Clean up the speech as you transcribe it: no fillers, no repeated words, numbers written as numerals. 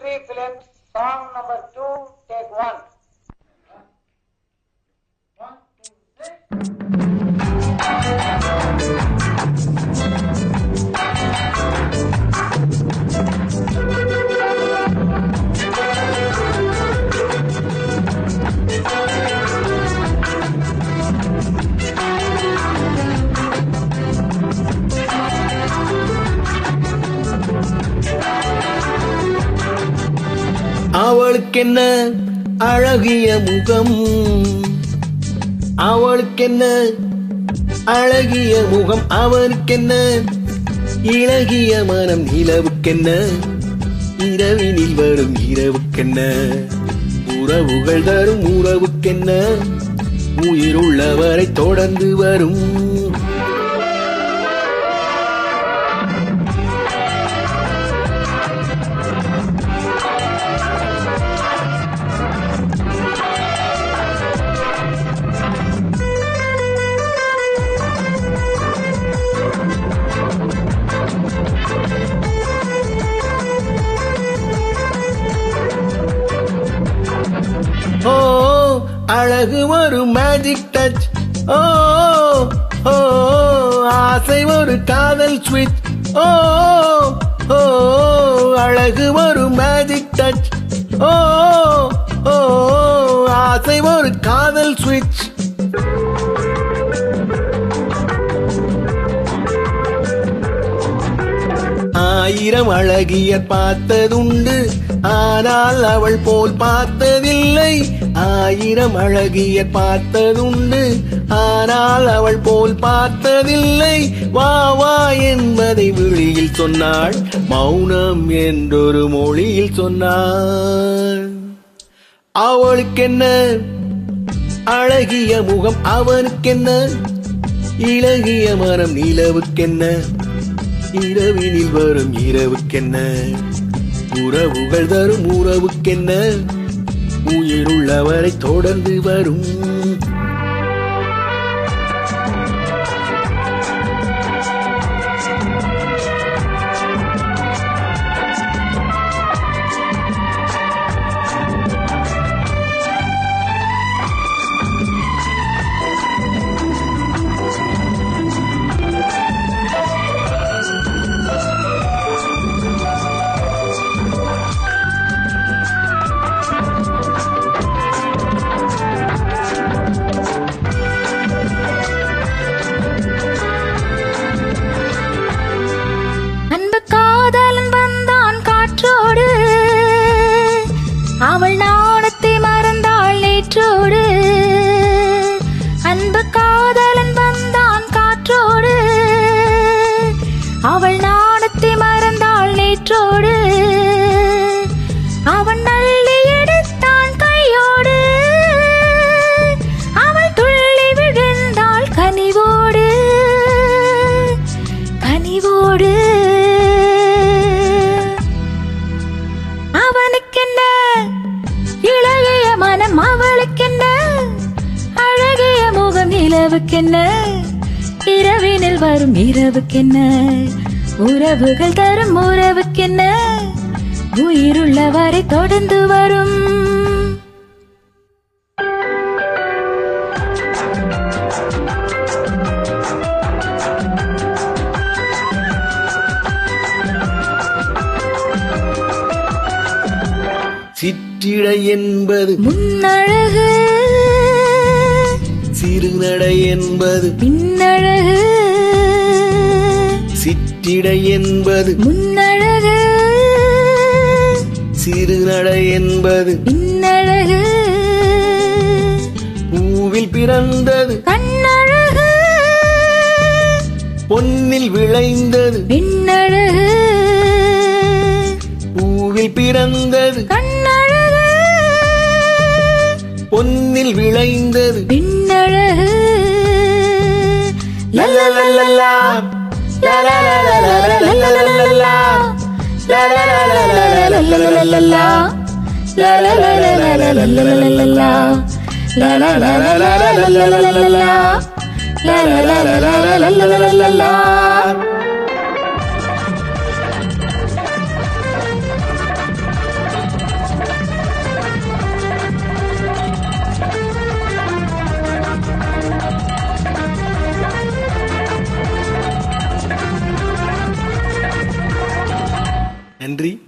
Movie film, song number 2, take 1. 1, அவளுக்கென்ன அழகிய முகம், அவளுக்கென்ன அழகிய முகம், அவனுக்கென்ன இளகிய மனம், நிலவுக்கென்ன இரவினில் வரும் இரவுக்கென்ன, உறவுகள் தரும் உறவுக்கென்ன, உயிருள்ளவரை தொடர்ந்து வரும். ஓ அழகு ஒரு மேஜிக் டச், ஓ ஓ ஆசை ஒரு காதல் ஸ்விட்ச், ஓ ஓ அழகு ஒரு மேஜிக் டச், ஓ ஓ ஆசை ஒரு காதல் ஸ்விட்ச். ஆயிரம் அழகியர் பார்த்ததுண்டு, ஆனால் அவள் போல் பார்த்ததில்லை. ஆயிரம் அழகியர் பார்த்ததுண்டு, ஆனால் அவள் போல் பார்த்ததில்லை. வா வா என்பதை விழியில் சொன்னாள், மௌனம் என்றொரு மொழியில் சொன்னாள். அவளுக்கென்ன அழகிய முகம், அவனுக்கென்ன இளகிய மனம், நிலவுக்கென்ன இரவினில் வரும் இரவுக்கென்ன, உறவுகள் தரும் உறவுக்கென்ன, உயிருள்ளவரை தொடர்ந்து வரும். அவள் நாணத்தை மறந்தாள் நேற்றோடு, அன்பு காதலன் வந்தான் காற்றோடு. அவள் நாணத்தை மறந்தாள் நேற்றோடு, அவன் நள்ளி எடுத்தான் கையோடு. அவள் துள்ளி விழுந்தாள் கனிவோடு கனிவோடு. அவனுக்கென்ன இளகிய மனம், அவளுக்கென்ன அழகிய முகம், நிலவுக்கென்ன இரவினில் வரும் இரவுக்கென்ன, உறவுகள் தரும் உறவுக்கென்ன, உயிருள்ளவரை தொடர்ந்து வரும். சிற்றிடை என்பது முன்னழகு, சிறுநடை என்பது பின்னழகு. சிற்றிடை என்பது முன்னழகு, சிறுநடை என்பது பின்னழகு. பூவில் பிறந்தது கண்ணழகு, பொன்னில் விளைந்தது பின்னழகு. பூவில் பிறந்தது கண்ணழகு, பொன்னில் விளைந்தது பின்னழகு. லலலலலா லலலலலலலலலலா லலலலலலலலலலலா லலலலலலலலலலலா லலலலலலலலலலலா லலலலலலலலலலலா. நன்றி.